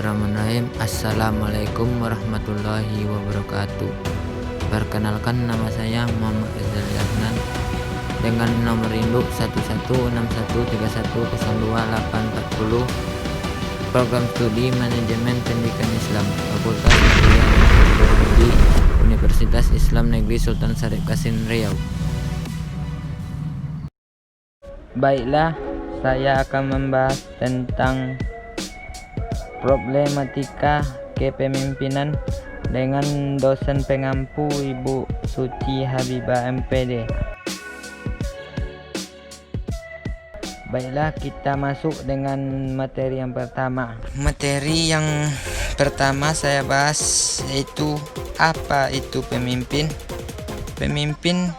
Bismillahirrahmanirrahim. Assalamualaikum warahmatullahi wabarakatuh. Perkenalkan, nama saya Muhammad Rizal Yasnan dengan nomor induk 116131028440, program studi manajemen pendidikan Islam, Fakultas Teknologi Universitas Islam Negeri Sultan Syarif Kasim Riau. Baiklah, saya akan membahas tentang problematika kepemimpinan dengan dosen pengampu Ibu Suci Habibah MPD. Baiklah, kita masuk dengan materi yang pertama. Materi yang pertama saya bahas yaitu apa itu pemimpin. Pemimpin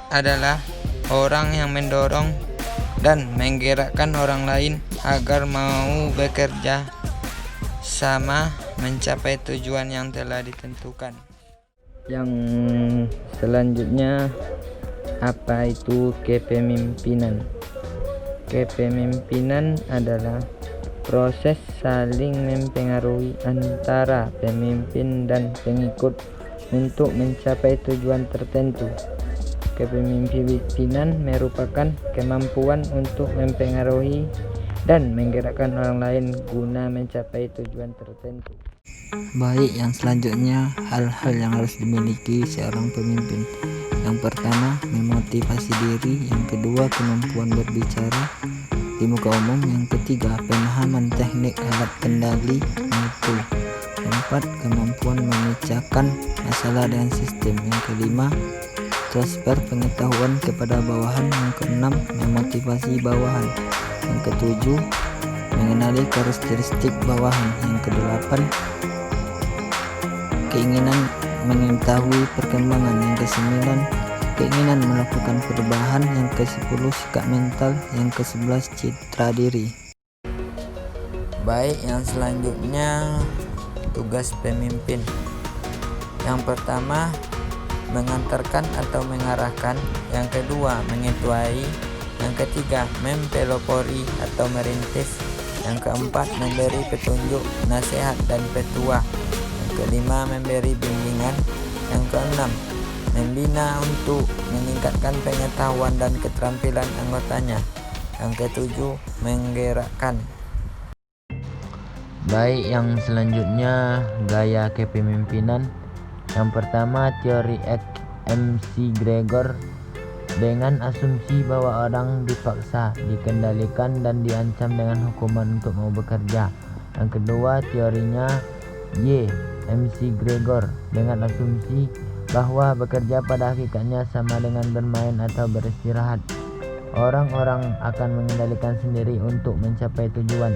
adalah orang yang mendorong dan menggerakkan orang lain agar mau bekerja sama mencapai tujuan yang telah ditentukan. Yang selanjutnya, apa itu kepemimpinan? Kepemimpinan adalah proses saling mempengaruhi antara pemimpin dan pengikut untuk mencapai tujuan tertentu. Kepemimpinan merupakan kemampuan untuk mempengaruhi dan menggerakkan orang lain guna mencapai tujuan tertentu. Baik, yang selanjutnya, hal-hal yang harus dimiliki seorang pemimpin. Yang pertama, memotivasi diri. Yang kedua, kemampuan berbicara di muka umum. Yang ketiga, pemahaman teknik alat kendali mutu. Yang keempat, kemampuan memecahkan masalah dengan sistem. Yang kelima, transfer pengetahuan kepada bawahan. Yang keenam, memotivasi bawahan. Yang ketujuh, mengenali karakteristik bawahan. Yang kedelapan, keinginan mengetahui perkembangan. Yang kesembilan, keinginan melakukan perubahan. Yang kesepuluh, sikap mental. Yang kesebelas, citra diri. Baik, yang selanjutnya, tugas pemimpin. Yang pertama, mengantarkan atau mengarahkan. Yang kedua, mengetuai. Yang ketiga, mempelopori atau merintis. Yang keempat, memberi petunjuk, nasihat dan petua. Yang kelima, memberi bimbingan. Yang keenam, membina untuk meningkatkan pengetahuan dan keterampilan anggotanya. Yang ketujuh, menggerakkan. Baik, yang selanjutnya, gaya kepemimpinan. Yang pertama, teori McGregor dengan asumsi bahwa orang dipaksa, dikendalikan dan diancam dengan hukuman untuk mau bekerja. Yang kedua, teorinya McGregor dengan asumsi bahwa bekerja pada hakikatnya sama dengan bermain atau beristirahat. Orang-orang akan mengendalikan sendiri untuk mencapai tujuan.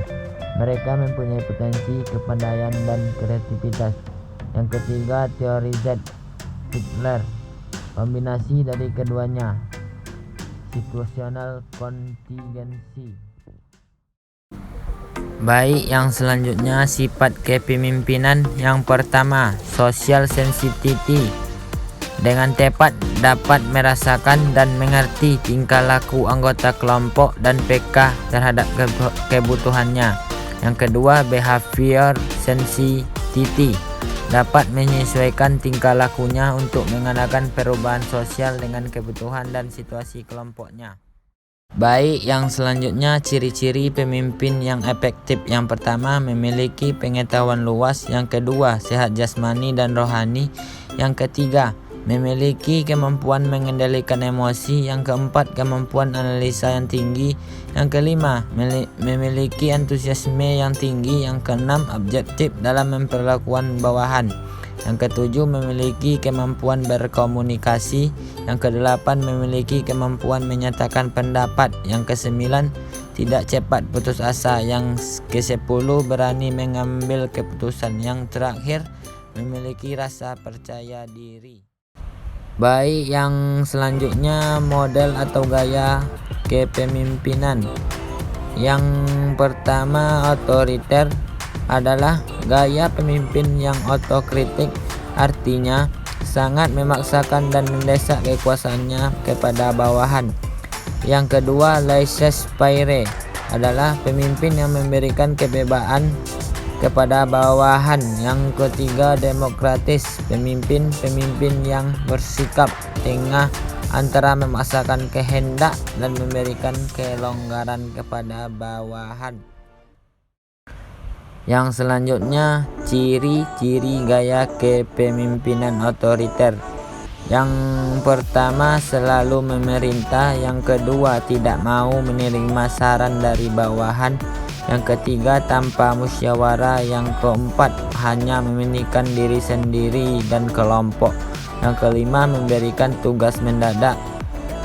Mereka mempunyai potensi, kepandaian dan kreativitas. Yang ketiga, teori Hitler, kombinasi dari keduanya, situational contingency. Baik, yang selanjutnya, sifat kepemimpinan. Yang pertama, social sensitivity, dengan tepat dapat merasakan dan mengerti tingkah laku anggota kelompok dan peka terhadap kebutuhannya. Yang kedua, behavior sensitivity, dapat menyesuaikan tingkah lakunya untuk mengadakan perubahan sosial dengan kebutuhan dan situasi kelompoknya. Baik, yang selanjutnya, ciri-ciri pemimpin yang efektif. Yang pertama, memiliki pengetahuan luas. Yang kedua, sehat jasmani dan rohani. Yang ketiga, memiliki kemampuan mengendalikan emosi. Yang keempat, kemampuan analisa yang tinggi. Yang kelima, memiliki antusiasme yang tinggi. Yang keenam, objektif dalam memperlakukan bawahan. Yang ketujuh, memiliki kemampuan berkomunikasi. Yang kedelapan, memiliki kemampuan menyatakan pendapat. Yang kesembilan, tidak cepat putus asa. Yang kesepuluh, berani mengambil keputusan. Yang terakhir, memiliki rasa percaya diri. Baik, yang selanjutnya, model atau gaya kepemimpinan. Yang pertama, otoriter, adalah gaya pemimpin yang otokritik, artinya sangat memaksakan dan mendesak kekuasaannya kepada bawahan. Yang kedua, laissez-faire, adalah pemimpin yang memberikan kepada bawahan. Yang ketiga, demokratis, pemimpin yang bersikap tengah antara memaksakan kehendak dan memberikan kelonggaran kepada bawahan. Yang selanjutnya, ciri-ciri gaya kepemimpinan otoriter. Yang pertama, selalu memerintah. Yang kedua, tidak mau menerima saran dari bawahan. Yang ketiga, tanpa musyawarah. Yang keempat, hanya mementingkan diri sendiri dan kelompok. Yang kelima, memberikan tugas mendadak.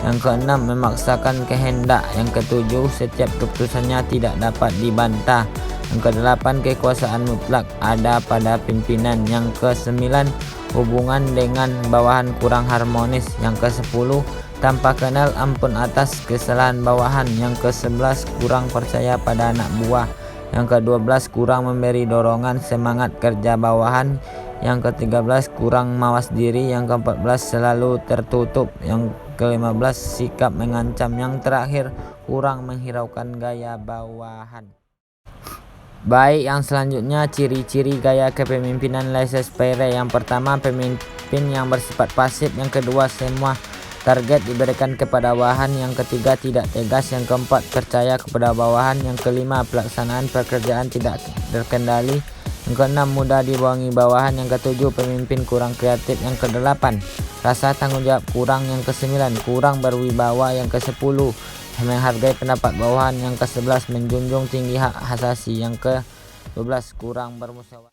Yang keenam, memaksakan kehendak. Yang ketujuh, setiap keputusannya tidak dapat dibantah. Yang kedelapan, kekuasaan mutlak ada pada pimpinan. Yang kesembilan, hubungan dengan bawahan kurang harmonis. Yang ke-10, tanpa kenal ampun atas kesalahan bawahan. Yang ke-11, kurang percaya pada anak buah. Yang ke-12, kurang memberi dorongan semangat kerja bawahan. Yang ke-13, kurang mawas diri. Yang ke-14, selalu tertutup. Yang ke-15, sikap mengancam. Yang terakhir, kurang menghiraukan gaya bawahan. Baik, yang selanjutnya ciri-ciri gaya kepemimpinan laissez-faire. Yang pertama, pemimpin yang bersifat pasif. Yang kedua, semua target diberikan kepada bawahan. Yang ketiga, tidak tegas. Yang keempat, percaya kepada bawahan. Yang kelima, pelaksanaan pekerjaan tidak terkendali. Yang keenam, mudah dibohongi bawahan. Yang ketujuh, pemimpin kurang kreatif. Yang kedelapan, rasa tanggung jawab kurang. Yang kesembilan, kurang berwibawa. Yang ke-10, menghargai pendapat bawahan. Yang ke-11, menjunjung tinggi hak asasi. Yang ke-12, kurang bermusyawarah.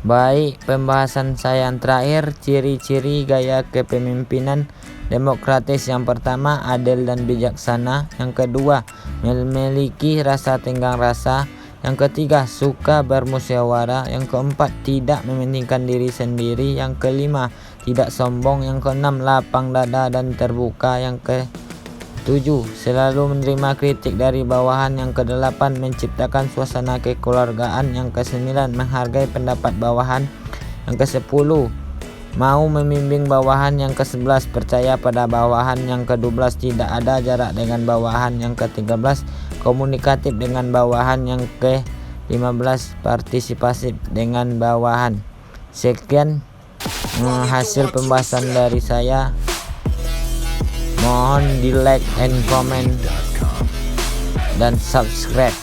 Baik, pembahasan saya yang terakhir, ciri-ciri gaya kepemimpinan demokratis. Yang pertama, adil dan bijaksana. Yang kedua, memiliki rasa tenggang rasa. Yang ketiga, suka bermusyawarah. Yang keempat, tidak mementingkan diri sendiri. Yang kelima, tidak sombong. Yang keenam, lapang dada dan terbuka. Yang ke-7, selalu menerima kritik dari bawahan. Yang ke-8, menciptakan suasana kekeluargaan. Yang ke-9, menghargai pendapat bawahan. Yang ke-10, mau membimbing bawahan. Yang ke-11, percaya pada bawahan. Yang ke-12, tidak ada jarak dengan bawahan. Yang ke-13, komunikatif dengan bawahan. Yang ke-15, partisipatif dengan bawahan. Sekian hasil pembahasan dari saya. Mohon di like and comment dan subscribe.